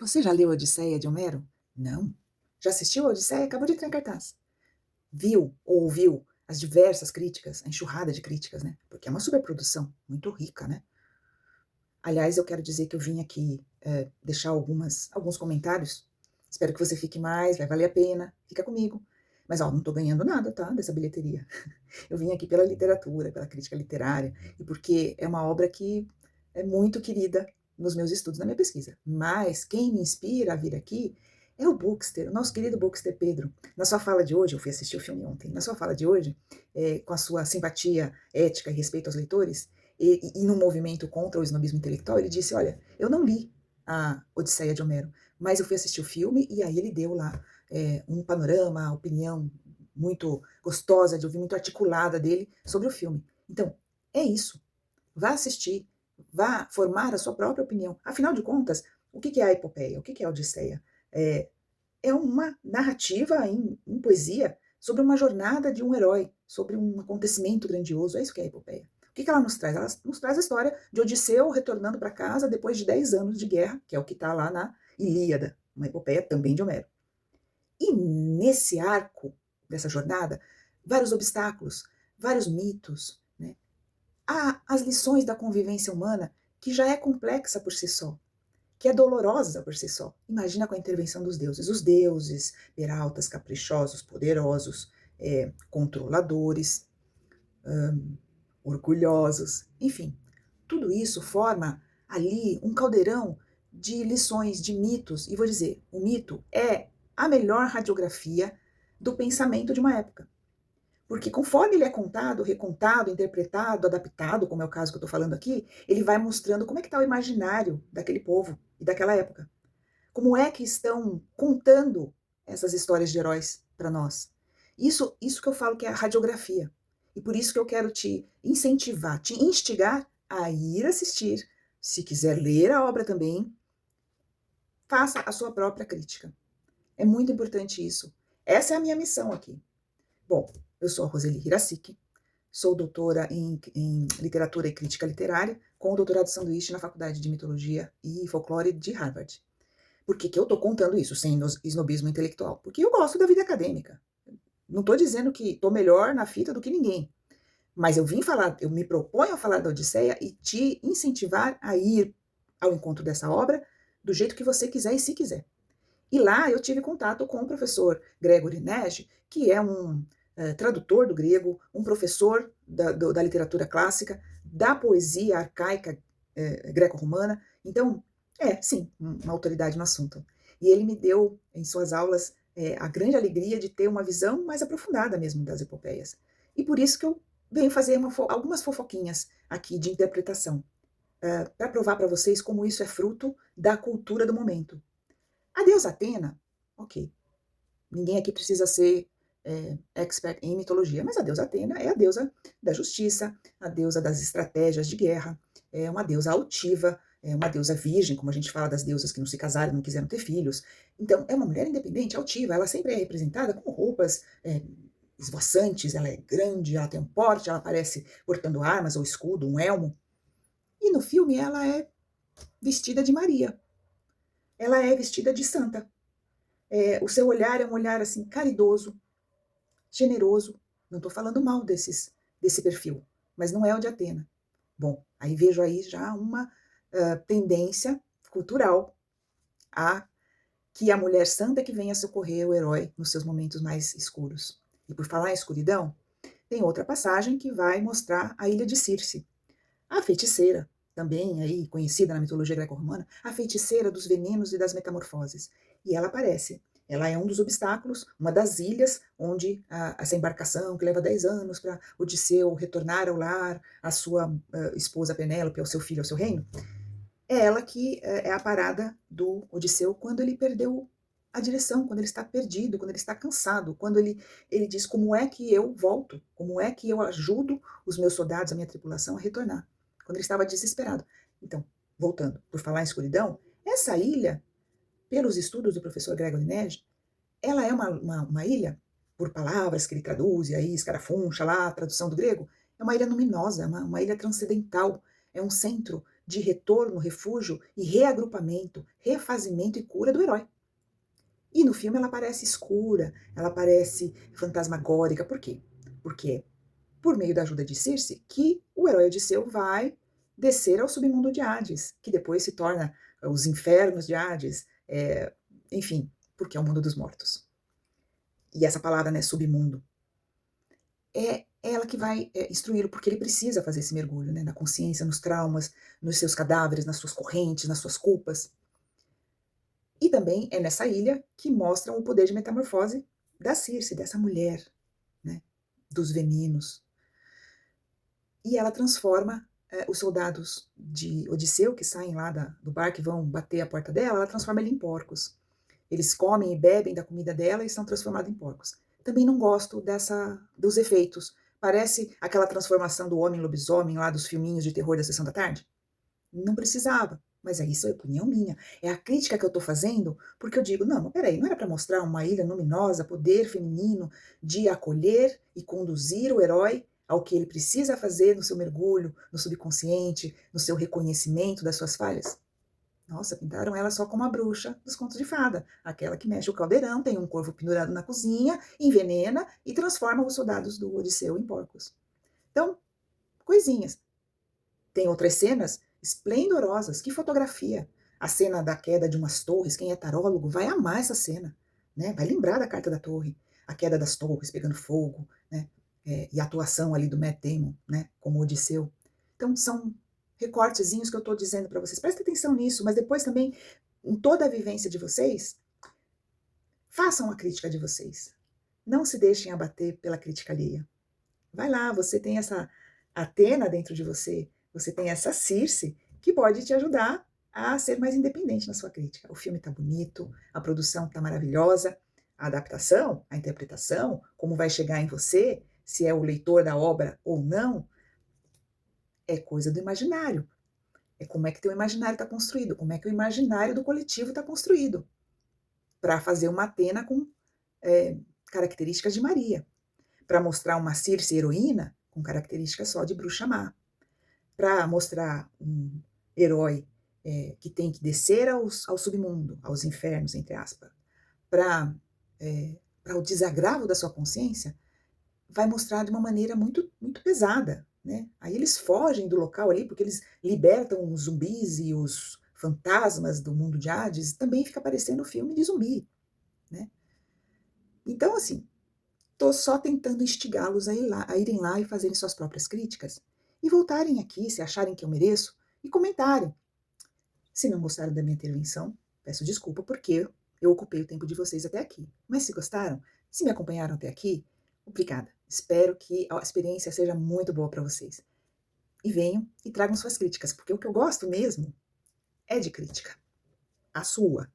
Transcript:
Você já leu a Odisseia de Homero? Não? Já assistiu a Odisseia? Acabou de entrar em cartaz. Viu ou ouviu as diversas críticas, a enxurrada de críticas, né? Porque é uma superprodução muito rica, né? Aliás, eu quero dizer que eu vim aqui deixar alguns comentários. Espero que você fique mais, vai valer a pena. Fica comigo. Mas, ó, não tô ganhando nada, tá? Dessa bilheteria. Eu vim aqui pela literatura, pela crítica literária, e porque é uma obra que é muito querida nos meus estudos, na minha pesquisa. Mas quem me inspira a vir aqui é o Buxter, o nosso querido Buxter Pedro. Na sua fala de hoje, eu fui assistir o filme ontem, na sua fala de hoje, com a sua simpatia ética e respeito aos leitores, e num movimento contra o snobismo intelectual, ele disse, olha, eu não li a Odisseia de Homero, mas eu fui assistir o filme e aí ele deu lá um panorama, a opinião muito gostosa de ouvir, muito articulada dele sobre o filme. Então, é isso. Vá assistir, vá formar a sua própria opinião. Afinal de contas, o que é a epopeia? O que é a Odisseia? É, é uma narrativa em poesia sobre uma jornada de um herói, sobre um acontecimento grandioso. É isso que é a epopeia. O que ela nos traz? Ela nos traz a história de Odisseu retornando para casa depois de 10 anos de guerra, que é o que está lá na Ilíada, uma epopeia também de Homero. E nesse arco dessa jornada, vários obstáculos, vários mitos, né? Há as lições da convivência humana, que já é complexa por si só, que é dolorosa por si só. Imagina com a intervenção dos deuses. Os deuses, peraltas, caprichosos, poderosos, controladores, orgulhosos, enfim. Tudo isso forma ali um caldeirão de lições, de mitos. E vou dizer, o mito é a melhor radiografia do pensamento de uma época. Porque conforme ele é contado, recontado, interpretado, adaptado, como é o caso que eu estou falando aqui, ele vai mostrando como é que está o imaginário daquele povo e daquela época. Como é que estão contando essas histórias de heróis para nós. Isso que eu falo que é a radiografia. E por isso que eu quero te incentivar, te instigar a ir assistir. Se quiser ler a obra também, faça a sua própria crítica. É muito importante isso. Essa é a minha missão aqui. Bom, eu sou a Roseli Hirasiki, sou doutora em literatura e crítica literária, com o doutorado sanduíche na Faculdade de Mitologia e Folclore de Harvard. Por que eu estou contando isso sem snobismo intelectual? Porque eu gosto da vida acadêmica. Não estou dizendo que estou melhor na fita do que ninguém. Mas eu vim falar, eu me proponho a falar da Odisseia e te incentivar a ir ao encontro dessa obra do jeito que você quiser e se quiser. E lá eu tive contato com o professor Gregory Nagy, que é um tradutor do grego, um professor da literatura clássica, da poesia arcaica greco-romana. Então, sim, uma autoridade no assunto. E ele me deu, em suas aulas, a grande alegria de ter uma visão mais aprofundada mesmo das epopeias. E por isso que eu venho fazer algumas fofoquinhas aqui de interpretação, para provar para vocês como isso é fruto da cultura do momento. A deusa Atena, ok, ninguém aqui precisa ser expert em mitologia, mas a deusa Atena é a deusa da justiça, a deusa das estratégias de guerra, é uma deusa altiva, é uma deusa virgem, como a gente fala das deusas que não se casaram, não quiseram ter filhos. Então, é uma mulher independente, altiva, ela sempre é representada com roupas esvoaçantes, ela é grande, ela tem um porte, ela aparece portando armas ou escudo, um elmo. E no filme ela é vestida de Maria, ela é vestida de santa. O seu olhar é um olhar assim caridoso, generoso. Não estou falando mal desse perfil, mas não é o de Atena. Bom, aí vejo aí já uma tendência cultural a que a mulher santa que venha socorrer o herói nos seus momentos mais escuros. E por falar em escuridão, tem outra passagem que vai mostrar a ilha de Circe, a feiticeira, também aí conhecida na mitologia greco-romana, a feiticeira dos venenos e das metamorfoses. E ela aparece. Ela é um dos obstáculos, uma das ilhas onde essa embarcação, que leva 10 anos para Odisseu retornar ao lar, a sua esposa Penélope, ao seu filho, ao seu reino, é ela que é a parada do Odisseu quando ele perdeu a direção, quando ele está perdido, quando ele está cansado, quando ele diz como é que eu volto, como é que eu ajudo os meus soldados, a minha tripulação a retornar, quando ele estava desesperado. Então, voltando, por falar em escuridão, essa ilha, pelos estudos do professor Gregory Nagy, ela é uma ilha, por palavras que ele traduz, e aí escarafuncha lá, a tradução do grego, é uma ilha luminosa, uma ilha transcendental, é um centro de retorno, refúgio e reagrupamento, refazimento e cura do herói. E no filme ela parece escura, ela parece fantasmagórica. Por quê? Porque é por meio da ajuda de Circe que o herói Odisseu vai descer ao submundo de Hades, que depois se torna os infernos de Hades, enfim, porque é o mundo dos mortos. E essa palavra, né, submundo, é ela que vai instruí-lo, porque ele precisa fazer esse mergulho, né, na consciência, nos traumas, nos seus cadáveres, nas suas correntes, nas suas culpas. E também é nessa ilha que mostram o poder de metamorfose da Circe, dessa mulher, né, dos venenos. E ela transforma os soldados de Odisseu, que saem lá do barco e vão bater a porta dela, ela transforma ele em porcos. Eles comem e bebem da comida dela e são transformados em porcos. Também não gosto dos efeitos. Parece aquela transformação do homem lobisomem lá dos filminhos de terror da Sessão da Tarde. Não precisava. Mas isso é opinião minha. É a crítica que eu estou fazendo, porque eu digo, não, mas peraí, não era para mostrar uma ilha luminosa, poder feminino de acolher e conduzir o herói ao que ele precisa fazer no seu mergulho, no subconsciente, no seu reconhecimento das suas falhas? Nossa, pintaram ela só como a bruxa dos contos de fada, aquela que mexe o caldeirão, tem um corvo pendurado na cozinha, envenena e transforma os soldados do Odisseu em porcos. Então, coisinhas. Tem outras cenas esplendorosas. Que fotografia! A cena da queda de umas torres, quem é tarólogo vai amar essa cena, né? Vai lembrar da carta da torre, a queda das torres pegando fogo, né? E a atuação ali do Matt Damon, né? Como Odisseu. Então são recortezinhos que eu estou dizendo para vocês. Prestem atenção nisso, mas depois também, em toda a vivência de vocês, façam a crítica de vocês. Não se deixem abater pela crítica alheia. Vai lá, você tem essa Atena dentro de você, você tem essa Circe que pode te ajudar a ser mais independente na sua crítica. O filme está bonito, a produção está maravilhosa, a adaptação, a interpretação, como vai chegar em você, se é o leitor da obra ou não, é coisa do imaginário. É como é que teu imaginário está construído, como é que o imaginário do coletivo está construído, para fazer uma Atena com características de Maria, para mostrar uma Circe heroína com características só de bruxa má, para mostrar um herói que tem que descer ao submundo, aos infernos, entre aspas, para o desagravo da sua consciência, vai mostrar de uma maneira muito, muito pesada, né? Aí eles fogem do local ali, porque eles libertam os zumbis e os fantasmas do mundo de Hades, também fica aparecendo o filme de zumbi, né? Então, assim, estou só tentando instigá-los a irem lá e fazerem suas próprias críticas, e voltarem aqui, se acharem que eu mereço, e comentarem. Se não gostaram da minha intervenção, peço desculpa, porque eu ocupei o tempo de vocês até aqui. Mas se gostaram, se me acompanharam até aqui, obrigada. Espero que a experiência seja muito boa para vocês. E venham e tragam suas críticas, porque o que eu gosto mesmo é de crítica. A sua.